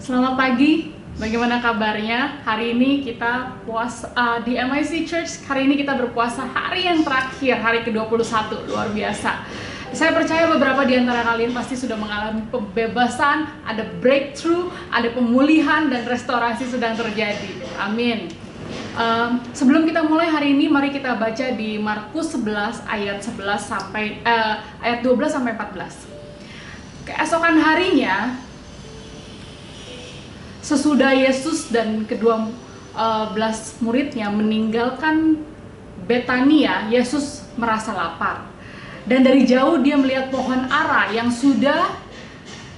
Selamat pagi, bagaimana kabarnya? Hari ini kita puasa di MIC Church. Hari ini kita berpuasa hari yang terakhir, hari ke-21, luar biasa. Saya percaya beberapa di antara kalian pasti sudah mengalami pembebasan, ada breakthrough, ada pemulihan dan restorasi sedang terjadi. Amin. Sebelum kita mulai hari ini, mari kita baca di Markus 11 ayat 11 sampai ayat 12 sampai 14. Keesokan harinya, sesudah Yesus dan kedua belas muridnya meninggalkan Betania, Yesus merasa lapar. Dan dari jauh dia melihat pohon ara yang sudah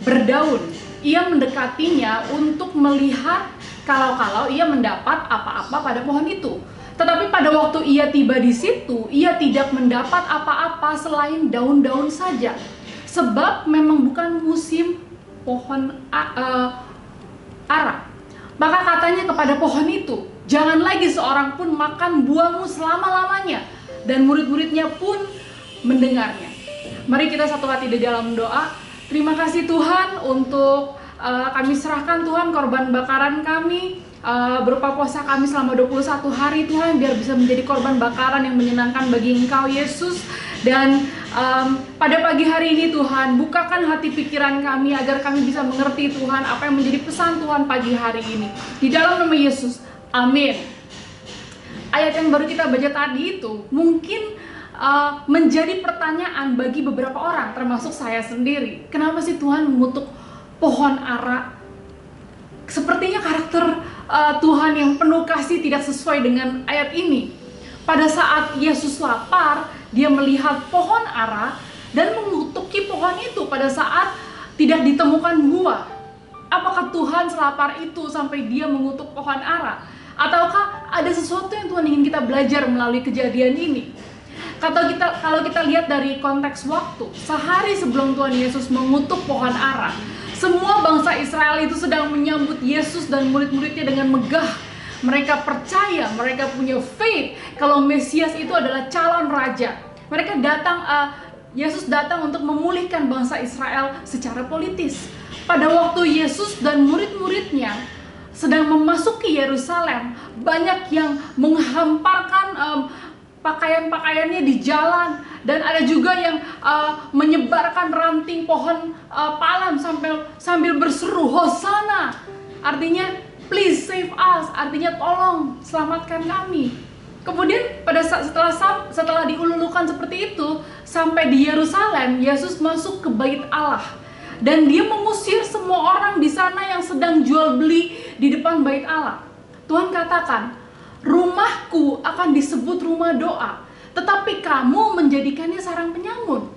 berdaun. Ia mendekatinya untuk melihat kalau ia mendapat apa-apa pada pohon itu. Tetapi pada waktu ia tiba di situ, ia tidak mendapat apa-apa selain daun-daun saja. Sebab memang bukan musim pohon ara. Maka katanya kepada pohon itu, jangan lagi seorang pun makan buahmu selama-lamanya. Dan murid-muridnya pun mendengarnya. Mari kita satu hati di dalam doa. Terima kasih Tuhan untuk kami serahkan Tuhan korban bakaran kami, berupa puasa kami selama 21 hari Tuhan, biar bisa menjadi korban bakaran yang menyenangkan bagi Engkau Yesus. Dan pada pagi hari ini Tuhan, bukakan hati pikiran kami agar kami bisa mengerti Tuhan apa yang menjadi pesan Tuhan pagi hari ini. Di dalam nama Yesus, amin. Ayat yang baru kita baca tadi itu mungkin menjadi pertanyaan bagi beberapa orang, termasuk saya sendiri. Kenapa sih Tuhan mengutuk pohon ara? Sepertinya karakter Tuhan yang penuh kasih tidak sesuai dengan ayat ini. Pada saat Yesus lapar, dia melihat pohon ara dan mengutuki pohon itu pada saat tidak ditemukan buah. Apakah Tuhan selapar itu sampai dia mengutuk pohon ara? Ataukah ada sesuatu yang Tuhan ingin kita belajar melalui kejadian ini? Kalau kita lihat dari konteks waktu, sehari sebelum Tuhan Yesus mengutuk pohon ara, semua bangsa Israel itu sedang menyambut Yesus dan murid-muridnya dengan megah. Mereka percaya, mereka punya faith kalau Mesias itu adalah calon raja. Mereka Yesus datang untuk memulihkan bangsa Israel secara politis. Pada waktu Yesus dan murid-muridnya sedang memasuki Yerusalem, banyak yang menghamparkan pakaian-pakaiannya di jalan, dan ada juga yang menyebarkan ranting pohon palem sambil berseru Hosana, artinya please save us, artinya tolong selamatkan kami. Kemudian setelah diululukan seperti itu, sampai di Yerusalem, Yesus masuk ke bait Allah dan dia mengusir semua orang di sana yang sedang jual beli di depan bait Allah. Tuhan katakan, rumahku akan disebut rumah doa, tetapi kamu menjadikannya sarang penyamun.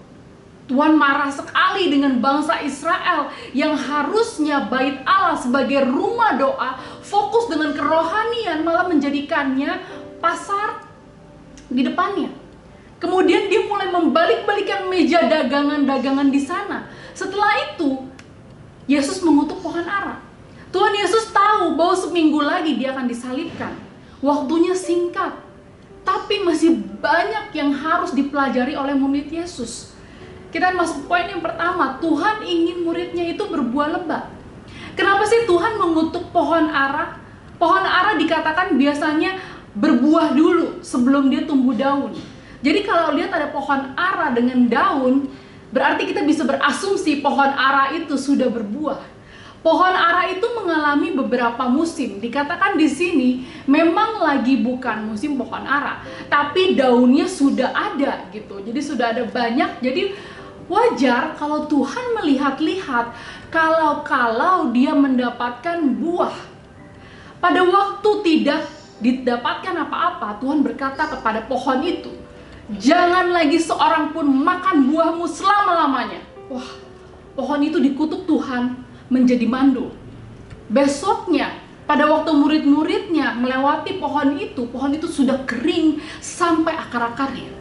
Tuhan marah sekali dengan bangsa Israel yang harusnya bait Allah sebagai rumah doa, fokus dengan kerohanian, malah menjadikannya pasar di depannya. Kemudian dia mulai membalik-balikan meja dagangan-dagangan di sana. Setelah itu, Yesus mengutuk pohon ara. Tuhan Yesus tahu bahwa seminggu lagi dia akan disalibkan. Waktunya singkat, tapi masih banyak yang harus dipelajari oleh murid Yesus. Kita masuk poin yang pertama, Tuhan ingin muridnya itu berbuah lebat. Kenapa sih Tuhan mengutuk pohon ara? Pohon ara dikatakan biasanya berbuah dulu sebelum dia tumbuh daun. Jadi kalau lihat ada pohon ara dengan daun, berarti kita bisa berasumsi pohon ara itu sudah berbuah. Pohon ara itu mengalami beberapa musim. Dikatakan di sini memang lagi bukan musim pohon ara, tapi daunnya sudah ada gitu. Jadi sudah ada banyak. Jadi wajar kalau Tuhan melihat-lihat kalau dia mendapatkan buah. Pada waktu tidak didapatkan apa-apa, Tuhan berkata kepada pohon itu, jangan lagi seorang pun makan buahmu selama-lamanya. Wah, pohon itu dikutuk Tuhan menjadi mandul. Besoknya, pada waktu murid-muridnya melewati pohon itu sudah kering sampai akar-akarnya.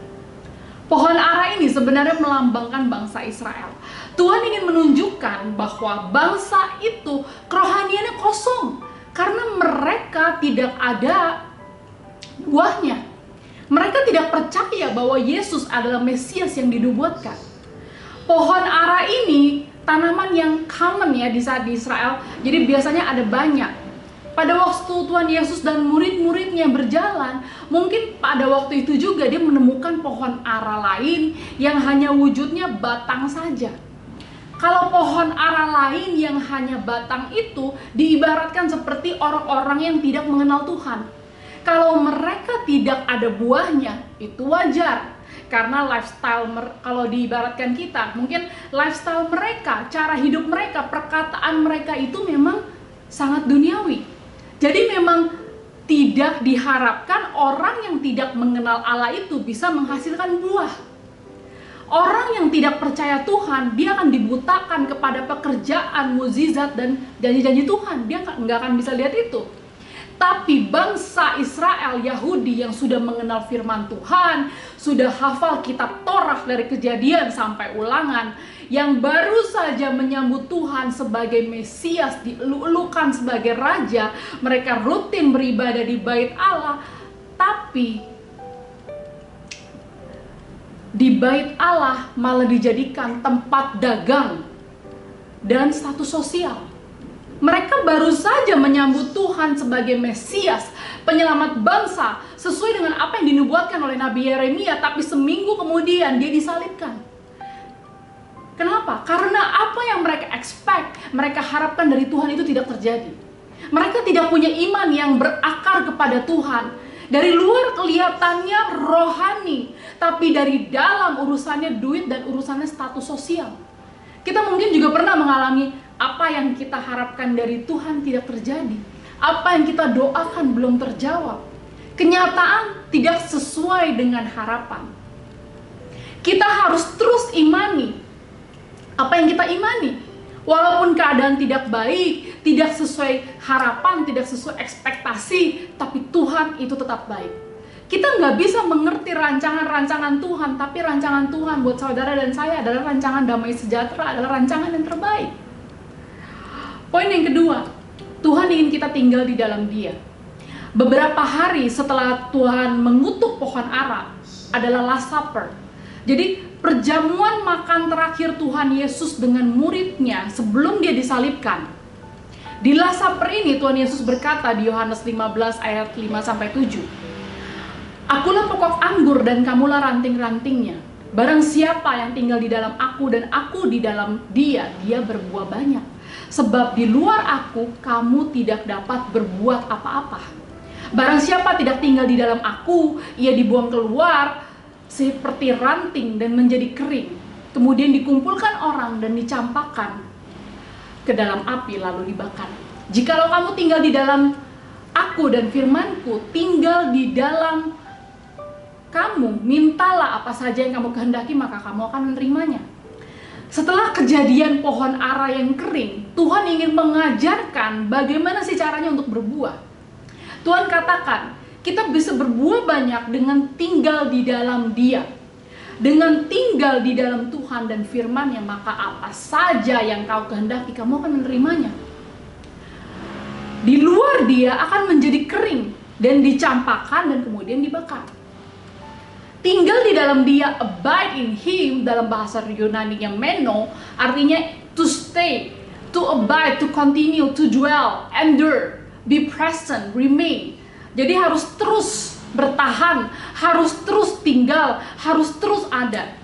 Pohon ara ini sebenarnya melambangkan bangsa Israel. Tuhan ingin menunjukkan bahwa bangsa itu kerohaniannya kosong karena mereka tidak ada buahnya. Mereka tidak percaya bahwa Yesus adalah Mesias yang dinubuatkan. Pohon ara ini tanaman yang common ya di saat di Israel. Jadi biasanya ada banyak. Pada waktu Tuhan Yesus dan murid-muridnya berjalan, mungkin pada waktu itu juga dia menemukan pohon ara lain yang hanya wujudnya batang saja. Kalau pohon ara lain yang hanya batang itu diibaratkan seperti orang-orang yang tidak mengenal Tuhan. Kalau mereka tidak ada buahnya, itu wajar. Karena lifestyle, kalau diibaratkan kita, mungkin lifestyle mereka, cara hidup mereka, perkataan mereka itu memang sangat duniawi. Jadi memang tidak diharapkan orang yang tidak mengenal Allah itu bisa menghasilkan buah. Orang yang tidak percaya Tuhan, dia akan dibutakan kepada pekerjaan, mukjizat, dan janji-janji Tuhan. Dia nggak akan bisa lihat itu. Tapi bangsa Israel, Yahudi yang sudah mengenal firman Tuhan, sudah hafal kitab Torah dari Kejadian sampai Ulangan, yang baru saja menyambut Tuhan sebagai Mesias, dielulukan sebagai Raja, mereka rutin beribadah di bait Allah, tapi di bait Allah malah dijadikan tempat dagang dan status sosial. Mereka baru saja menyambut Tuhan sebagai Mesias, penyelamat bangsa, sesuai dengan apa yang dinubuatkan oleh Nabi Yeremia, tapi seminggu kemudian dia disalibkan. Kenapa? Karena apa yang mereka expect, mereka harapkan dari Tuhan itu tidak terjadi. Mereka tidak punya iman yang berakar kepada Tuhan. Dari luar kelihatannya rohani, tapi dari dalam urusannya duit dan urusannya status sosial. Kita mungkin juga pernah mengalami apa yang kita harapkan dari Tuhan tidak terjadi. Apa yang kita doakan belum terjawab. Kenyataan tidak sesuai dengan harapan. Kita harus terus imani apa yang kita imani. Walaupun keadaan tidak baik, tidak sesuai harapan, tidak sesuai ekspektasi, tapi Tuhan itu tetap baik. Kita nggak bisa mengerti rancangan-rancangan Tuhan, tapi rancangan Tuhan buat saudara dan saya adalah rancangan damai sejahtera, adalah rancangan yang terbaik. Poin yang kedua, Tuhan ingin kita tinggal di dalam Dia. Beberapa hari setelah Tuhan mengutuk pohon ara adalah Last Supper. Jadi perjamuan makan terakhir Tuhan Yesus dengan muridnya sebelum dia disalibkan. Di Last Supper ini Tuhan Yesus berkata di Yohanes 15 ayat 5-7. Akulah pokok anggur dan kamulah ranting-rantingnya. Barang siapa yang tinggal di dalam aku dan aku di dalam dia, dia berbuah banyak. Sebab di luar aku, kamu tidak dapat berbuat apa-apa. Barang siapa tidak tinggal di dalam aku, ia dibuang keluar seperti ranting dan menjadi kering. Kemudian dikumpulkan orang dan dicampakkan ke dalam api lalu dibakar. Jikalau kamu tinggal di dalam aku dan firmanku tinggal di dalam kamu, mintalah apa saja yang kamu kehendaki, maka kamu akan menerimanya. Setelah kejadian pohon ara yang kering, Tuhan ingin mengajarkan bagaimana sih caranya untuk berbuah. Tuhan katakan, kita bisa berbuah banyak dengan tinggal di dalam Dia. Dengan tinggal di dalam Tuhan dan firman-Nya, maka apa saja yang kau kehendaki, kamu akan menerimanya. Di luar Dia akan menjadi kering dan dicampakkan dan kemudian dibakar. Tinggal di dalam Dia, abide in Him, dalam bahasa Yunani-nya meno, artinya to stay, to abide, to continue, to dwell, endure, be present, remain. Jadi harus terus bertahan, harus terus tinggal, harus terus ada.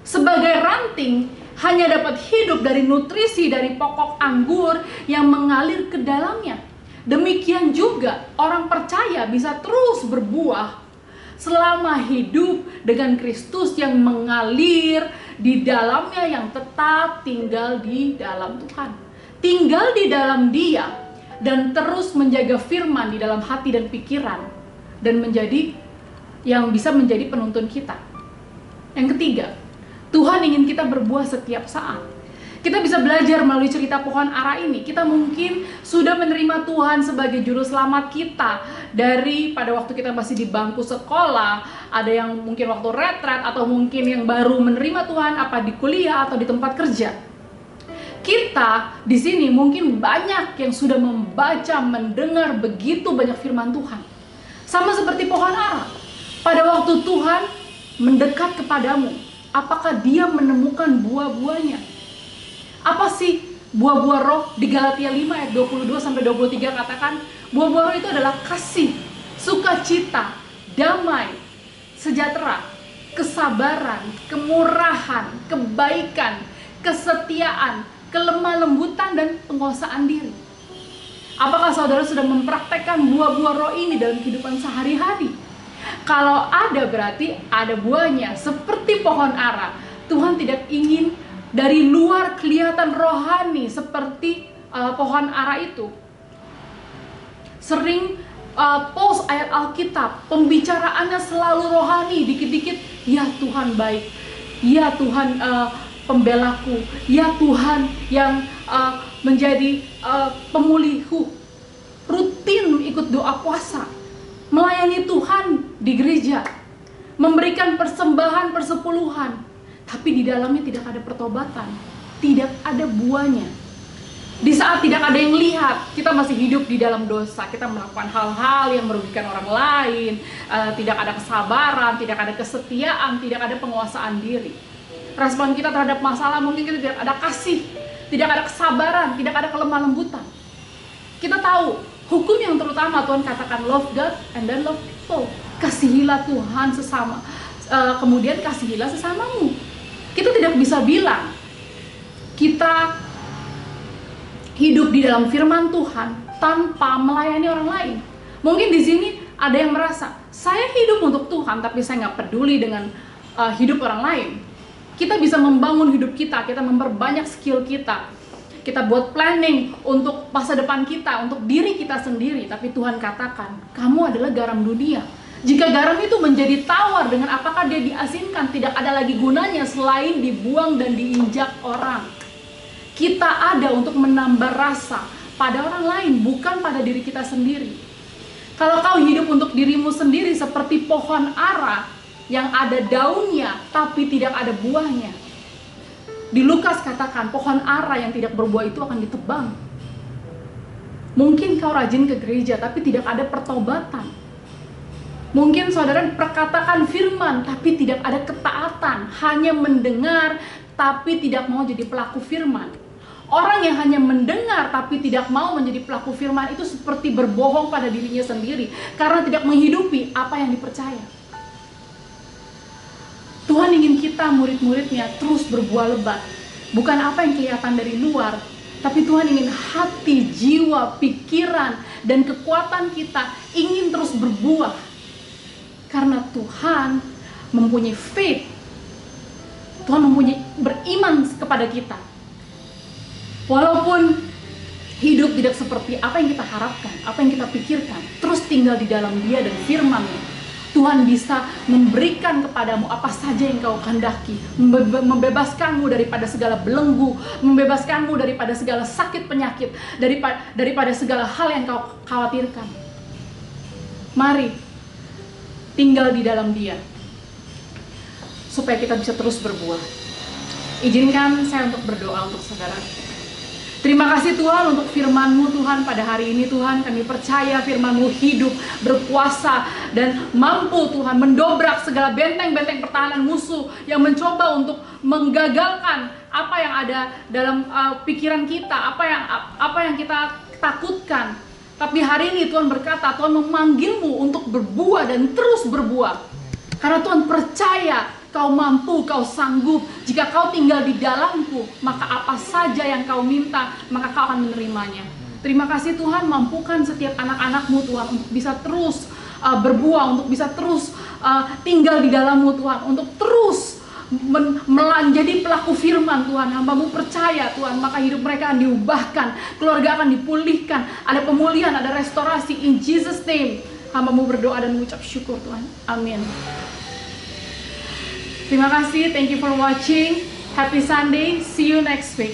Sebagai ranting, hanya dapat hidup dari nutrisi dari pokok anggur yang mengalir ke dalamnya. Demikian juga orang percaya bisa terus berbuah selama hidup dengan Kristus yang mengalir di dalamnya, yang tetap tinggal di dalam Tuhan. Tinggal di dalam Dia dan terus menjaga firman di dalam hati dan pikiran, dan menjadi yang bisa menjadi penuntun kita. Yang ketiga, Tuhan ingin kita berbuah setiap saat. Kita bisa belajar melalui cerita pohon ara ini. Kita mungkin sudah menerima Tuhan sebagai juru selamat kita dari pada waktu kita masih di bangku sekolah, ada yang mungkin waktu retret, atau mungkin yang baru menerima Tuhan apa di kuliah atau di tempat kerja. Kita di sini mungkin banyak yang sudah membaca, mendengar begitu banyak firman Tuhan. Sama seperti pohon ara. Pada waktu Tuhan mendekat kepadamu, apakah Dia menemukan buah-buahnya? Apa sih buah-buah roh? Di Galatia 5 ayat 22-23 katakan, buah-buah roh itu adalah kasih, sukacita, damai, sejahtera, kesabaran, kemurahan, kebaikan, kesetiaan, kelemah lembutan, dan penguasaan diri. Apakah saudara sudah mempraktekkan buah-buah roh ini dalam kehidupan sehari-hari? Kalau ada, berarti ada buahnya. Seperti pohon ara, Tuhan tidak ingin dari luar kelihatan rohani seperti pohon ara itu. Sering post ayat Alkitab, pembicaraannya selalu rohani, dikit-dikit, ya Tuhan baik, ya Tuhan pembelaku, ya Tuhan yang menjadi pemulihku. Rutin ikut doa puasa, melayani Tuhan di gereja, memberikan persembahan persepuluhan, tapi di dalamnya tidak ada pertobatan, tidak ada buahnya. Di saat tidak ada yang lihat, kita masih hidup di dalam dosa, kita melakukan hal-hal yang merugikan orang lain, tidak ada kesabaran, tidak ada kesetiaan, tidak ada penguasaan diri. Respon kita terhadap masalah mungkin kita tidak ada kasih, tidak ada kesabaran, tidak ada kelemah lembutan. Kita tahu hukum yang terutama Tuhan katakan, love God and then love people. Kasihilah Tuhan sesama, kemudian kasihilah sesamamu. Kita tidak bisa bilang kita hidup di dalam firman Tuhan tanpa melayani orang lain. Mungkin di sini ada yang merasa, saya hidup untuk Tuhan tapi saya nggak peduli dengan hidup orang lain. Kita bisa membangun hidup kita memperbanyak skill kita buat planning untuk masa depan kita, untuk diri kita sendiri. Tapi Tuhan katakan, kamu adalah garam dunia. Jika garam itu menjadi tawar, dengan apakah dia diasinkan? Tidak ada lagi gunanya selain dibuang dan diinjak orang. Kita ada untuk menambah rasa pada orang lain, bukan pada diri kita sendiri. Kalau kau hidup untuk dirimu sendiri seperti pohon ara yang ada daunnya tapi tidak ada buahnya. Di Lukas katakan, pohon ara yang tidak berbuah itu akan ditebang. Mungkin kau rajin ke gereja tapi tidak ada pertobatan. Mungkin saudara perkatakan firman tapi tidak ada ketaatan, hanya mendengar tapi tidak mau jadi pelaku firman. Orang yang hanya mendengar tapi tidak mau menjadi pelaku firman itu seperti berbohong pada dirinya sendiri karena tidak menghidupi apa yang dipercaya. Tuhan ingin kita murid-muridnya terus berbuah lebat. Bukan apa yang kelihatan dari luar, tapi Tuhan ingin hati, jiwa, pikiran, dan kekuatan kita ingin terus berbuah. Karena Tuhan mempunyai faith. Tuhan mempunyai beriman kepada kita. Walaupun hidup tidak seperti apa yang kita harapkan, apa yang kita pikirkan, terus tinggal di dalam Dia dan firman-Nya, Tuhan bisa memberikan kepadamu apa saja yang kau kehendaki, membebaskanmu daripada segala belenggu, membebaskanmu daripada segala sakit penyakit, daripada segala hal yang kau khawatirkan. Mari tinggal di dalam Dia supaya kita bisa terus berbuah. Izinkan saya untuk berdoa untuk saudara. Terima kasih Tuhan untuk firman-Mu Tuhan pada hari ini Tuhan. Kami percaya firman-Mu hidup, berkuasa, dan mampu Tuhan mendobrak segala benteng-benteng pertahanan musuh yang mencoba untuk menggagalkan apa yang ada dalam pikiran kita, apa yang kita takutkan. Tapi hari ini Tuhan berkata, Tuhan memanggilmu untuk berbuah dan terus berbuah. Karena Tuhan percaya kau mampu, kau sanggup. Jika kau tinggal di dalamku, maka apa saja yang kau minta, maka kau akan menerimanya. Terima kasih Tuhan, mampukan setiap anak-anak-Mu Tuhan untuk bisa terus berbuah, untuk bisa terus tinggal di dalam-Mu Tuhan, untuk terus menjadi pelaku firman Tuhan. Hamba-Mu percaya Tuhan, maka hidup mereka akan diubahkan, keluarga akan dipulihkan, ada pemulihan, ada restorasi. In Jesus name, hamba-Mu berdoa dan mengucap syukur Tuhan. Amin. Terima kasih, thank you for watching. Happy Sunday, see you next week.